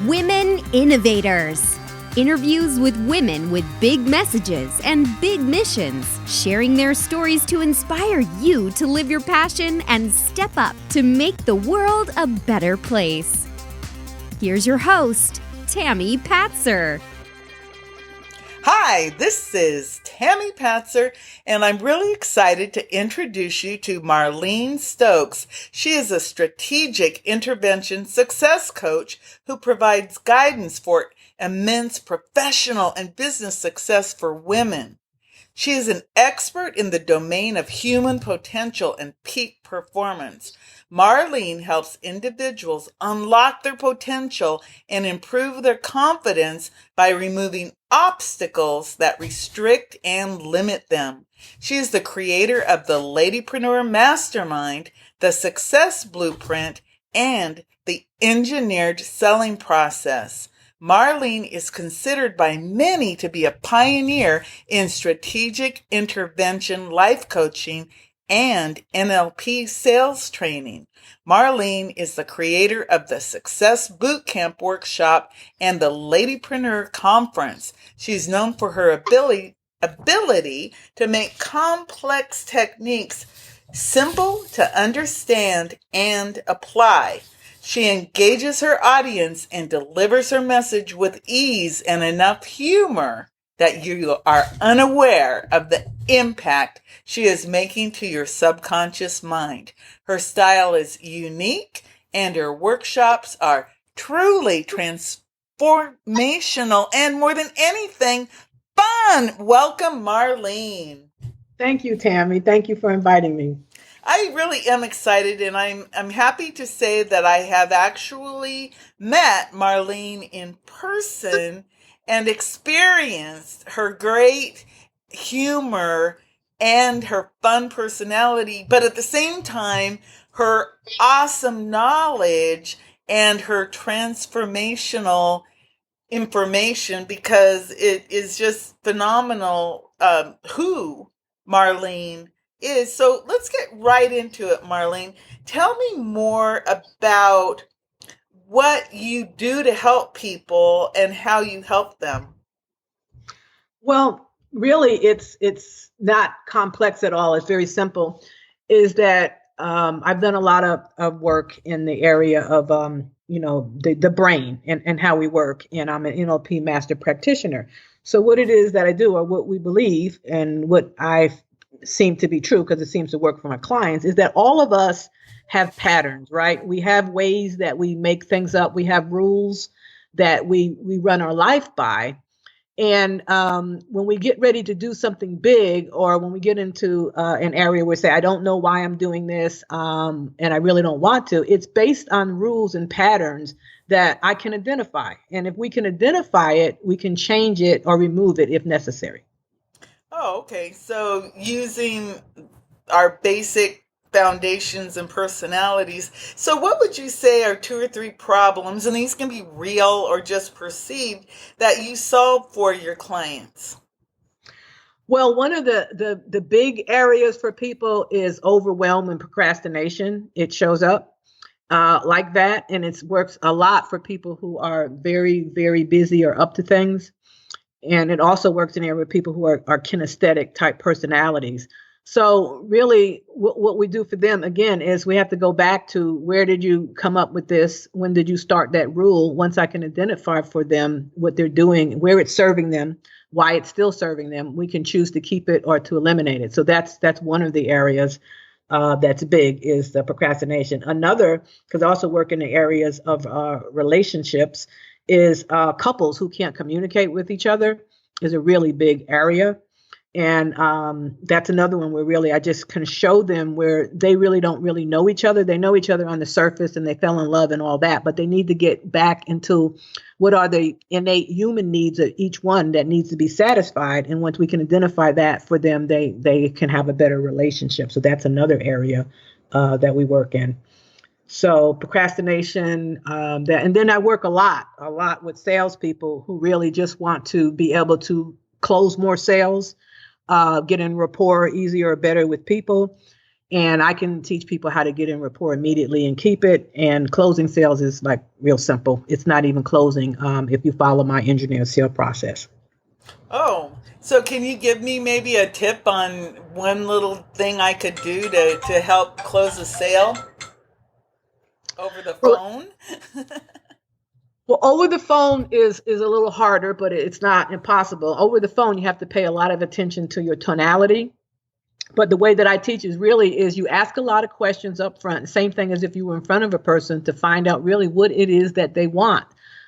Women Innovators. Interviews with women with big messages and big missions, sharing their stories to inspire you to live your passion and step up to make the world a better place. Here's your host, Tammy Patzer. Hi, this is Tammy Patzer, and I'm really excited to introduce you to Marlene Stokes. She is a strategic intervention success coach who provides guidance for immense professional and business success for women. She is an expert in the domain of human potential and peak performance. Marlene helps individuals unlock their potential and improve their confidence by removing obstacles that restrict and limit them. She is the creator of the LadyPreneur Mastermind, the Success Blueprint, and the Engineered Selling Process. Marlene is considered by many to be a pioneer in strategic intervention life coaching and NLP sales training. Marlene is the creator of the Success Bootcamp workshop and the LadyPreneur Conference. She's known for her ability to make complex techniques simple to understand and apply. She engages her audience and delivers her message with ease and enough humor that you are unaware of the impact she is making to your subconscious mind. Her style is unique and her workshops are truly transformational and, more than anything, fun. Welcome, Marlene. Thank you, Tammy. Thank you for inviting me. I really am excited, and I'm happy to say that I have actually met Marlene in person and experienced her great humor and her fun personality, but at the same time, her awesome knowledge and her transformational information, because it is just phenomenal who Marlene is. So let's get right into it, Marlene. Tell me more about what you do to help people and how you help them. Well, really, it's not complex at all. It's very simple. Is that I've done a lot of work in the area of the brain and how we work, and I'm an NLP master practitioner. So what it is that I do, or what we believe, and what I seem to be true, because it seems to work for my clients, is that all of us have patterns, right? We have ways that we make things up. We have rules that we run our life by. And when we get ready to do something big, or when we get into an area where say, I don't know why I'm doing this, and I really don't want to, it's based on rules and patterns that I can identify. And if we can identify it, we can change it or remove it if necessary. Oh, okay. So using our basic foundations and personalities. So what would you say are 2 or 3 problems, and these can be real or just perceived, that you solve for your clients? Well, one of the big areas for people is overwhelm and procrastination. It shows up like that, and it works a lot for people who are very, very busy or up to things. And it also works in the area with people who are kinesthetic type personalities. So really what we do for them, again, is we have to go back to, where did you come up with this? When did you start that rule? Once I can identify for them what they're doing, where it's serving them, why it's still serving them, we can choose to keep it or to eliminate it. So that's one of the areas that's big, is the procrastination. Another, because I also work in the areas of relationships, is couples who can't communicate with each other is a really big area. And that's another one where I just can show them where they really don't really know each other. They know each other on the surface and they fell in love and all that, but they need to get back into what are the innate human needs of each one that needs to be satisfied. And once we can identify that for them, they can have a better relationship. So that's another area that we work in. So procrastination, and then I work a lot with salespeople who really just want to be able to close more sales, get in rapport easier or better with people. And I can teach people how to get in rapport immediately and keep it. And closing sales is like real simple. It's not even closing if you follow my engineer sale process. Oh, so can you give me maybe a tip on one little thing I could do to help close a sale over the Well, phone? well, over the phone is a little harder, but it's not impossible. Over the phone, you have to pay a lot of attention to your tonality. But the way that I teach is you ask a lot of questions up front. Same thing as if you were in front of a person to find out really what it is that they want.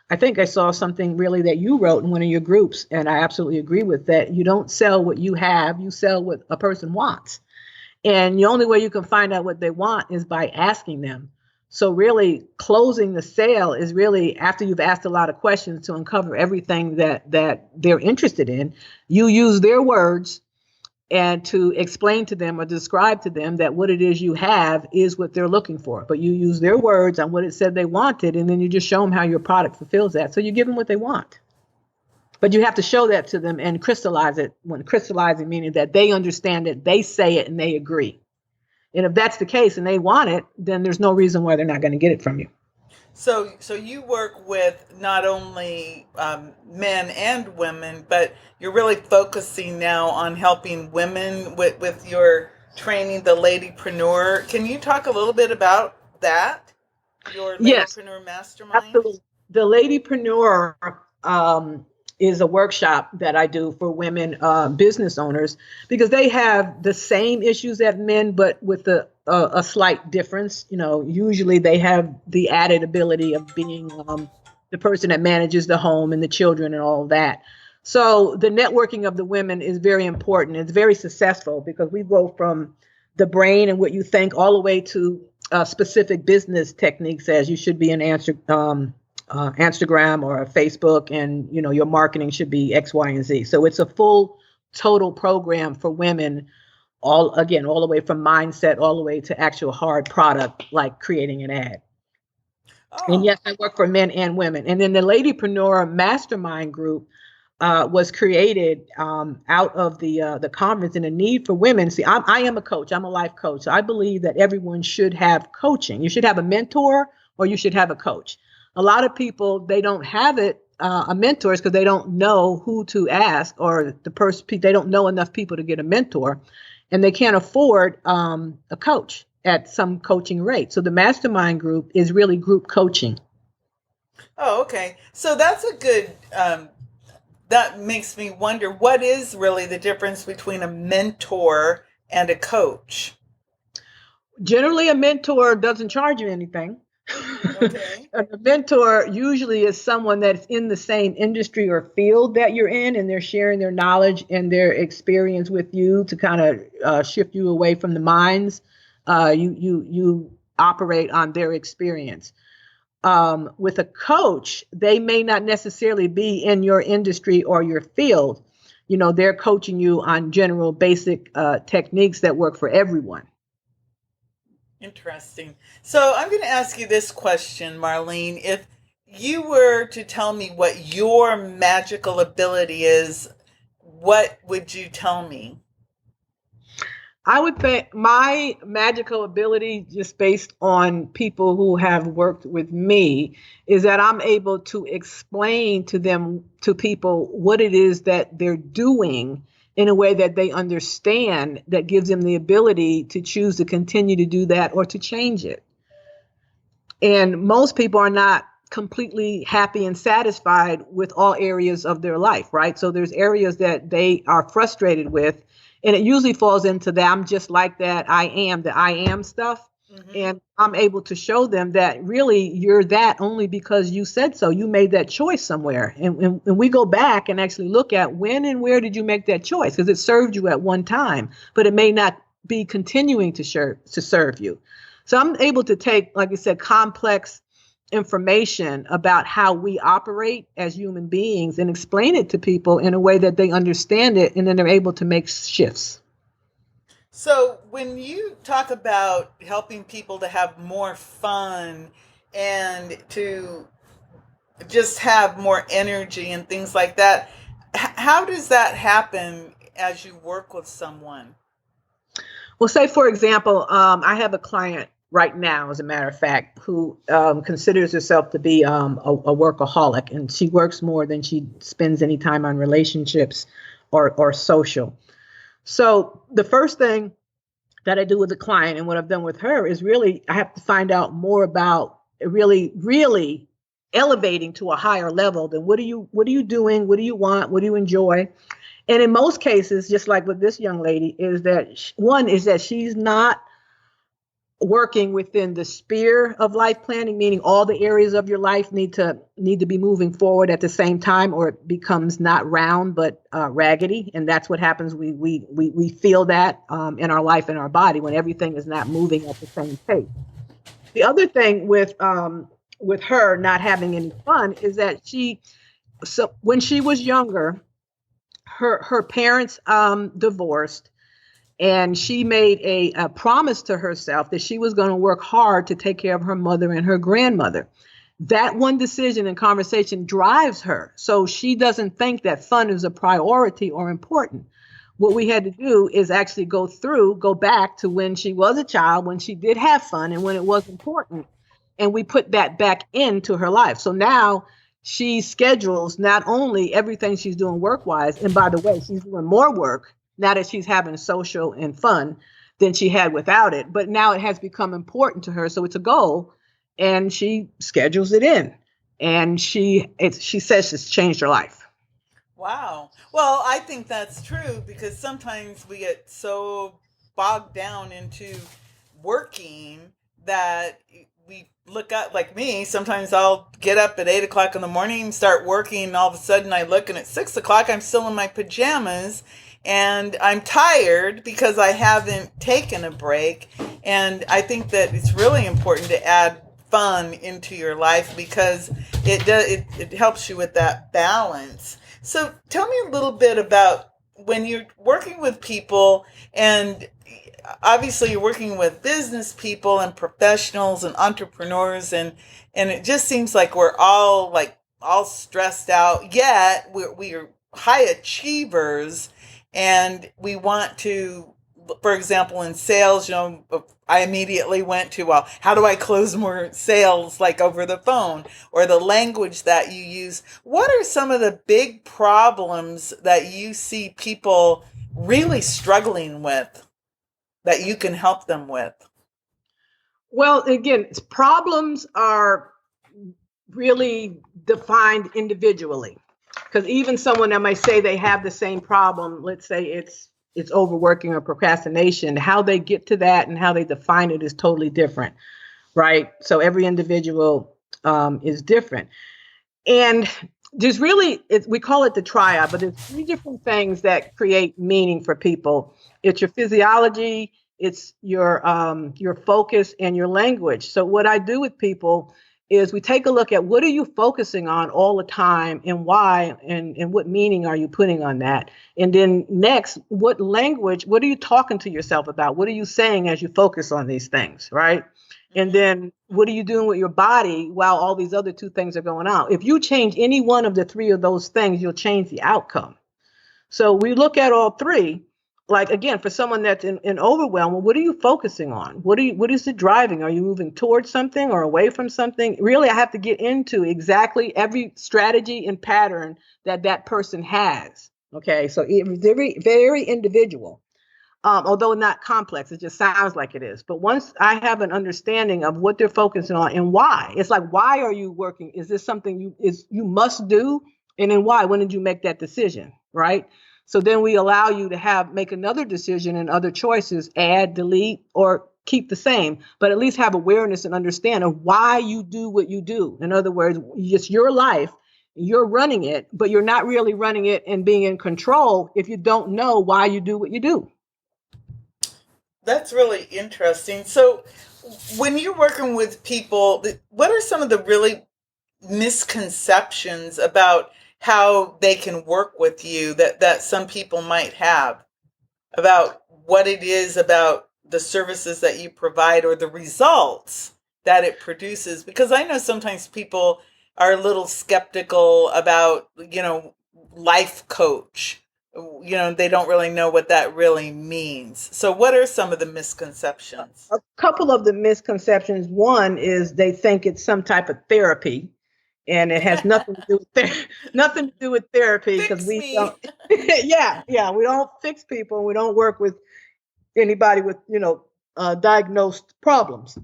I think I saw something really that you wrote in one of your groups, and I absolutely agree with that. You don't sell what you have, you sell what a person wants. And the only way you can find out what they want is by asking them. So really closing the sale is really after you've asked a lot of questions to uncover everything that they're interested in. You use their words and to explain to them or describe to them that what it is you have is what they're looking for. But you use their words on what it said they wanted, and then you just show them how your product fulfills that. So you give them what they want. But you have to show that to them and crystallize it. When crystallizing, meaning that they understand it, they say it, and they agree. And if that's the case and they want it, then there's no reason why they're not going to get it from you. So you work with not only men and women, but you're really focusing now on helping women with your training, the Ladypreneur. Can you talk a little bit about that? Your Yes, Ladypreneur Mastermind? absolutely. The Ladypreneur is a workshop that I do for women business owners because they have the same issues as men, but with a slight difference. You know, usually they have the added ability of being the person that manages the home and the children and all of that. So the networking of the women is very important. It's very successful because we go from the brain and what you think all the way to specific business techniques as you should be an Instagram or a Facebook, and you know your marketing should be X, Y, and Z. So it's a full total program for women, all the way from mindset all the way to actual hard product like creating an ad. And Oh, yes, I work for men and women. And then the Ladypreneur Mastermind group was created out of the conference and a need for women. See, I am a coach. I'm a life coach. So I believe that everyone should have coaching. You should have a mentor or you should have a coach. A lot of people, they don't have it, a mentor, because they don't know who to ask, or they don't know enough people to get a mentor, and they can't afford a coach at some coaching rate. So the mastermind group is really group coaching. oh, okay. So that's a good. That makes me wonder what is really the difference between a mentor and a coach. Generally, a mentor doesn't charge you anything. Okay. A mentor usually is someone that's in the same industry or field that you're in, and they're sharing their knowledge and their experience with you to kind of shift you away from the minds. You operate on their experience. With a coach, they may not necessarily be in your industry or your field. You know, they're coaching you on general basic techniques that work for everyone. Interesting. So I'm going to ask you this question, Marlene. If you were to tell me what your magical ability is, what would you tell me? I would think my magical ability, just based on people who have worked with me, is that I'm able to explain to people, what it is that they're doing in a way that they understand, that gives them the ability to choose to continue to do that or to change it. And most people are not completely happy and satisfied with all areas of their life, right? So there's areas that they are frustrated with, and it usually falls into that I'm just like that, the I am stuff. Mm-hmm. And I'm able to show them that really you're that only because you said so. You made that choice somewhere. And we go back and actually look at when and where did you make that choice? Because it served you at one time, but it may not be continuing to serve you. So I'm able to take, like I said, complex information about how we operate as human beings and explain it to people in a way that they understand it, and then they're able to make shifts. So when you talk about helping people to have more fun and to just have more energy and things like that, how does that happen as you work with someone? Well, say, for example, I have a client right now, as a matter of fact, who considers herself to be a workaholic, and she works more than she spends any time on relationships or social. So the first thing that I do with the client and what I've done with her is really, I have to find out more about really elevating to a higher level than what are you doing? What do you want? What do you enjoy? And in most cases, just like with this young lady, is that one is that she's not working within the sphere of life planning, meaning all the areas of your life need to be moving forward at the same time, or it becomes not round but raggedy. And that's what happens. We feel that in our life, in our body, when everything is not moving at the same pace. The other thing with her not having any fun is that when she was younger, her parents divorced. And she made a promise to herself that she was going to work hard to take care of her mother and her grandmother. That one decision and conversation drives her. So she doesn't think that fun is a priority or important. What we had to do is actually go back to when she was a child, when she did have fun and when it was important. And we put that back into her life. So now she schedules not only everything she's doing work-wise, and by the way, she's doing more work now that she's having social and fun than she had without it. But now it has become important to her. So it's a goal and she schedules it in. And she says it's changed her life. Wow. Well, I think that's true because sometimes we get so bogged down into working that we look up, like me, sometimes I'll get up at 8 o'clock in the morning, start working, and all of a sudden I look and at 6 o'clock, I'm still in my pajamas and I'm tired because I haven't taken a break. And I think that it's really important to add fun into your life because it helps you with that balance. So tell me a little bit about when you're working with people, and obviously you're working with business people and professionals and entrepreneurs, and it just seems like we're all stressed out, yet we are high achievers, and we want to, for example, in sales, I immediately went to, well, how do I close more sales, like over the phone, or the language that you use? What are some of the big problems that you see people really struggling with that you can help them with? Well, again, problems are really defined individually, because even someone that might say they have the same problem, let's say it's overworking or procrastination, how they get to that and how they define it is totally different, right? So every individual is different. And there's really, we call it the triad, but there's three different things that create meaning for people. It's your physiology, it's your focus, and your language. So what I do with people is we take a look at what are you focusing on all the time and why, and what meaning are you putting on that? And then next, what language, what are you talking to yourself about? What are you saying as you focus on these things, right? And then what are you doing with your body while all these other two things are going on? If you change any one of the three of those things, you'll change the outcome. So we look at all three. Like, again, for someone that's in overwhelm, well, what are you focusing on? What is it driving? Are you moving towards something or away from something? Really, I have to get into exactly every strategy and pattern that person has. Okay, so it's very, very individual. Although not complex, it just sounds like it is. But once I have an understanding of what they're focusing on and why, it's like, why are you working? Is this something you must do? And then why? When did you make that decision? Right? So then we allow you to make another decision and other choices, add, delete, or keep the same, but at least have awareness and understand of why you do what you do. In other words, it's your life, you're running it, but you're not really running it and being in control if you don't know why you do what you do. That's really interesting. So when you're working with people, what are some of the really misconceptions about how they can work with you that some people might have about what it is about the services that you provide or the results that it produces? Because I know sometimes people are a little skeptical about, life coach they don't really know what that really means. So what are some of the misconceptions? A couple of the misconceptions. One is they think it's some type of therapy, and it has nothing to do with nothing to do with therapy, because Fix we me. don't. Yeah, we don't fix people. We don't work with anybody with diagnosed problems.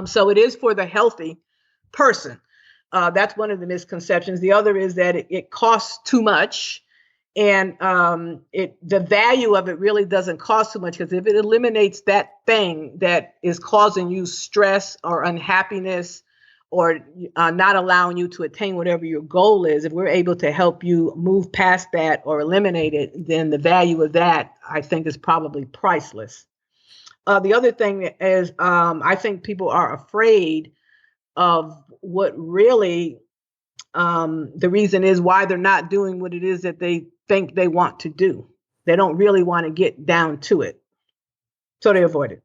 So it is for the healthy person. That's one of the misconceptions. The other is that it costs too much, and the value of it really doesn't cost too much, because if it eliminates that thing that is causing you stress or unhappiness, or not allowing you to attain whatever your goal is, if we're able to help you move past that or eliminate it, then the value of that, I think, is probably priceless. The other thing is, I think people are afraid of what really the reason is why they're not doing what it is that they think they want to do. They don't really want to get down to it, so they avoid it.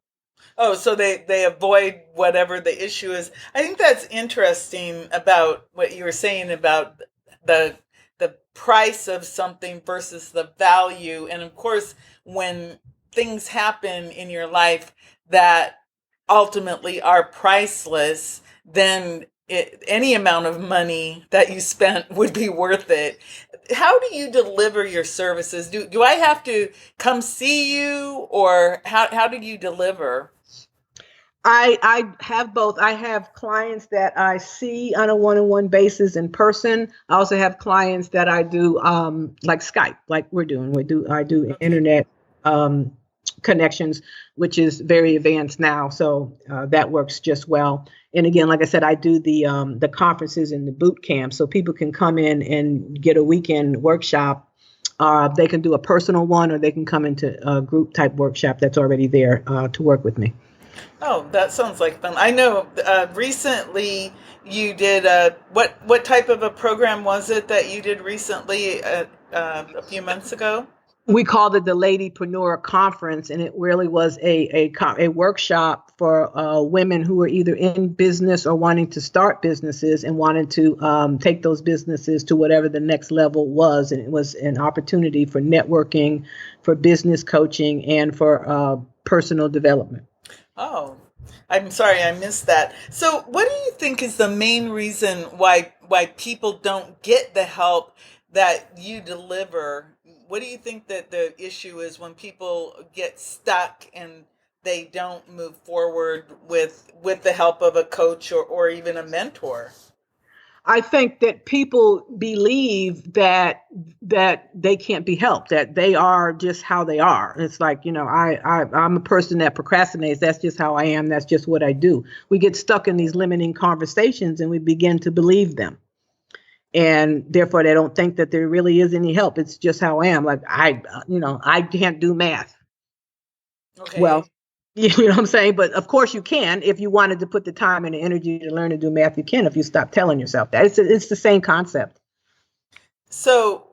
Oh, so they avoid whatever the issue is. I think that's interesting about what you were saying about the the price of something versus the value. And of course, when things happen in your life that ultimately are priceless, then any amount of money that you spent would be worth it. How do you deliver your services? Do I have to come see you, or how do you deliver? I have both. I have clients that I see on a one-on-one basis in person. I also have clients that I do like Skype, like we're doing. I do Okay. internet connections, which is very advanced now, so that works just well. And again, like I said, I do the conferences and the boot camp, so people can come in and get a weekend workshop. They can do a personal one, or they can come into a group type workshop that's already there to work with me. Oh, that sounds like fun. I know recently you did what type of a program was it that you did recently a few months ago? We called it the LadyPreneur Conference, and it really was a workshop for women who are either in business or wanting to start businesses and wanted to take those businesses to whatever the next level was. And it was an opportunity for networking, for business coaching, and for personal development. Oh, I'm sorry I missed that. So, what do you think is the main reason why people don't get the help that you deliver? What do you think that the issue is when people get stuck and they don't move forward with the help of a coach or even a mentor? I think that people believe that they can't be helped, that they are just how they are. It's like, I'm a person that procrastinates. That's just how I am. That's just what I do. We get stuck in these limiting conversations and we begin to believe them. And therefore they don't think that there really is any help. It's just how I am. Like I can't do math. Well, Okay. you know what I'm saying? But of course you can. If you wanted to put the time and the energy to learn to do math, you can, if you stop telling yourself that. It's the same concept. So,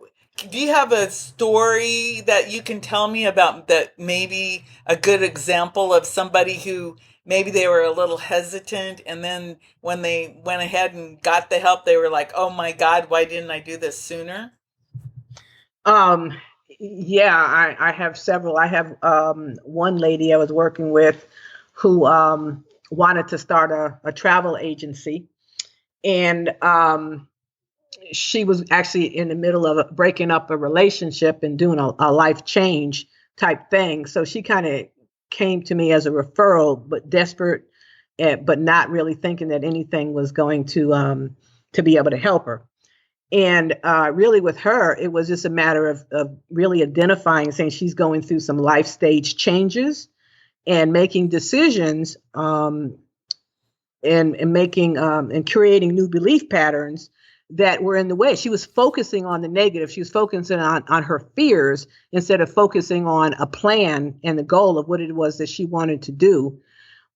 do you have a story that you can tell me about that maybe a good example of somebody who maybe they were a little hesitant and then when they went ahead and got the help, they were like, oh my God, why didn't I do this sooner? Um, yeah, I have several. I have one lady I was working with who wanted to start a travel agency. And she was actually in the middle of breaking up a relationship and doing a life change type thing. So she kind of came to me as a referral, but desperate, but not really thinking that anything was going to be able to help her. And really, with her, it was just a matter of really identifying, saying she's going through some life stage changes and making decisions, and making and creating new belief patterns that were in the way. She was focusing on the negative. She was focusing on her fears instead of focusing on a plan and the goal of what it was that she wanted to do.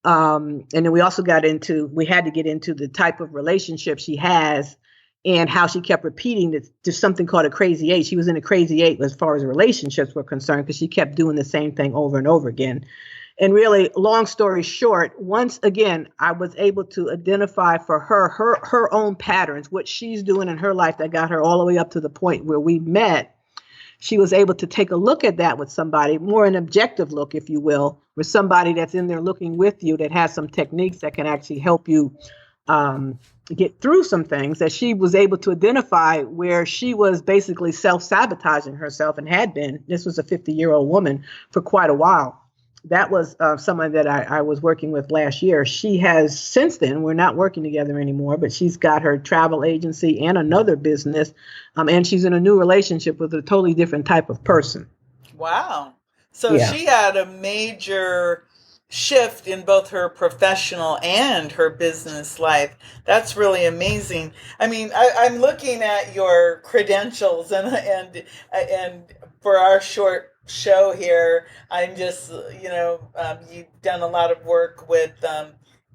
And then we also we had to get into the type of relationship she has and how she kept repeating that there's something called a crazy eight. She was in a crazy eight as far as relationships were concerned, because she kept doing the same thing over and over again. And really, long story short, once again, I was able to identify for her own patterns, what she's doing in her life that got her all the way up to the point where we met. she was able to take a look at that with somebody, more an objective look, if you will, with somebody that's in there looking with you that has some techniques that can actually help you get through some things, that she was able to identify where she was basically self-sabotaging herself and had been. This was a 50-year-old woman for quite a while. That was someone that I was working with last year. She has since then, we're not working together anymore, but she's got her travel agency and another business. And she's in a new relationship with a totally different type of person. Wow. So Yeah. she had a major shift in both her professional and her business life. That's really amazing. I mean, I'm looking at your credentials, and for our short show here, I'm just, you've done a lot of work with,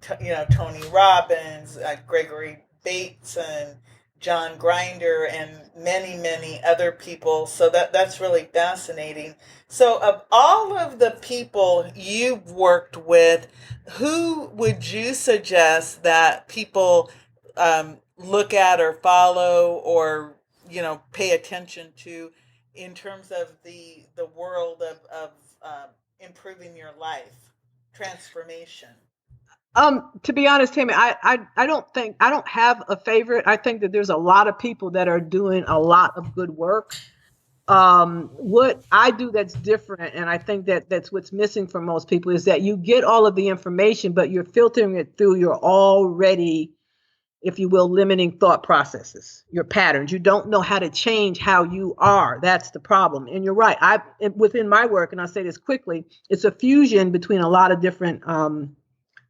Tony Robbins, Gregory Bates, and John Grinder, and many, many other people. So that's really fascinating. So, of all of the people you've worked with, who would you suggest that people look at or follow or pay attention to in terms of the world of improving your life, transformation? To be honest, Tammy, I don't have a favorite. I think that there's a lot of people that are doing a lot of good work. What I do that's different, and I think that's what's missing for most people, is that you get all of the information, but you're filtering it through your already, if you will, limiting thought processes, your patterns. You don't know how to change how you are. That's the problem. And you're right. Within my work, and I'll say this quickly, it's a fusion between a lot of different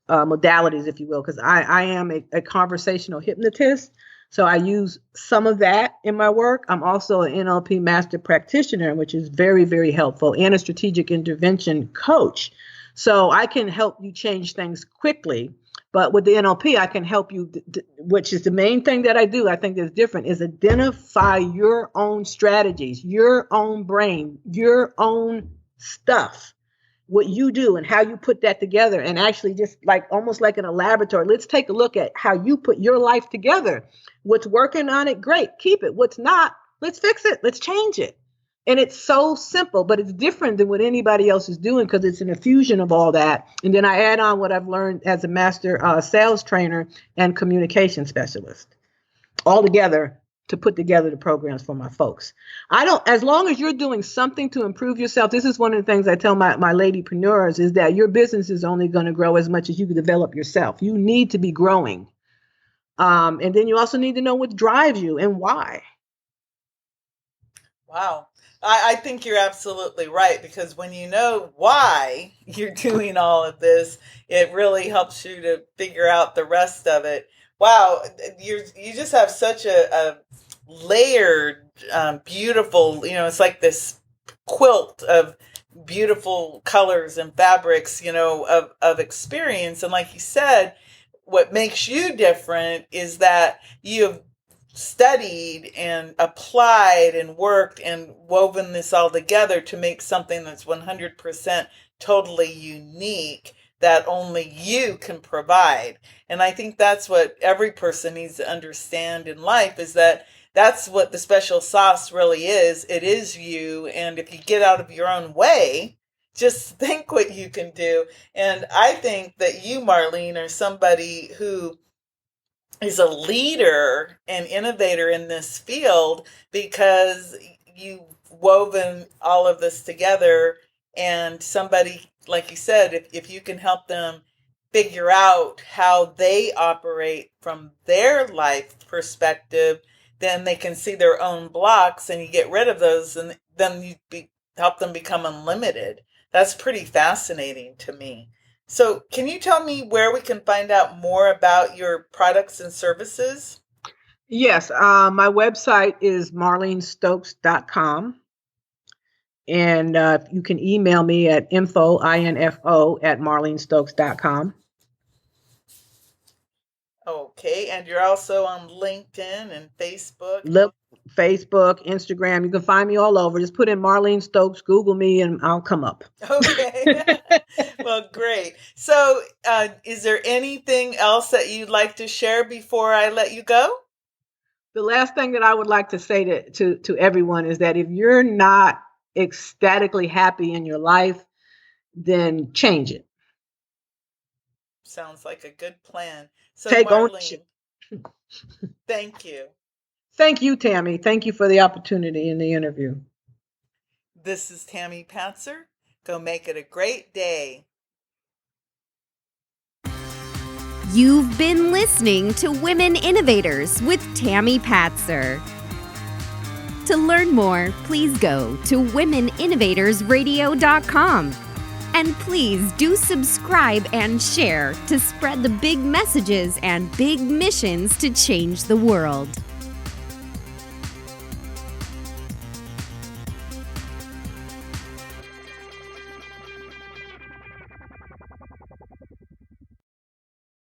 modalities, if you will, because I am a conversational hypnotist. So I use some of that in my work. I'm also an NLP master practitioner, which is very, very helpful, and a strategic intervention coach. So I can help you change things quickly. But with the NLP, I can help you, which is the main thing that I do. I think that's different, is identify your own strategies, your own brain, your own stuff, what you do and how you put that together, and actually just like almost like in a laboratory. Let's take a look at how you put your life together. What's working on it, great, keep it. What's not, let's fix it. Let's change it. And it's so simple, but it's different than what anybody else is doing because it's an infusion of all that. And then I add on what I've learned as a master sales trainer and communication specialist, all together to put together the programs for my folks. As long as you're doing something to improve yourself, this is one of the things I tell my ladypreneurs, is that your business is only going to grow as much as you can develop yourself. You need to be growing. And then you also need to know what drives you and why. Wow. I think you're absolutely right, because when you know why you're doing all of this, it really helps you to figure out the rest of it. Wow, you just have such a layered, beautiful, it's like this quilt of beautiful colors and fabrics, of experience. And like you said, what makes you different is that you have studied and applied and worked and woven this all together to make something that's 100% totally unique, that only you can provide. And I think that's what every person needs to understand in life, is that that's what the special sauce really is. It is you. And if you get out of your own way, just think what you can do. And I think that you, Marlene, are somebody who is a leader and innovator in this field, because you've woven all of this together. And somebody, like you said, if you can help them figure out how they operate from their life perspective, then they can see their own blocks, and you get rid of those, and then help them become unlimited. That's pretty fascinating to me. So can you tell me where we can find out more about your products and services? Yes, my website is marlenestokes.com. And you can email me at info at marlenestokes.com. Okay, and you're also on LinkedIn and Facebook. Facebook, Instagram. You can find me all over. Just put in Marlene Stokes, Google me, and I'll come up. Okay. Well, great. So is there anything else that you'd like to share before I let you go? The last thing that I would like to say to everyone is that if you're not ecstatically happy in your life, then change it. Sounds like a good plan. So Take Marlene, ownership. thank you. Thank you, Tammy. Thank you for the opportunity in the interview. This is Tammy Patzer. Go make it a great day. You've been listening to Women Innovators with Tammy Patzer. To learn more, please go to womeninnovatorsradio.com. And please do subscribe and share to spread the big messages and big missions to change the world.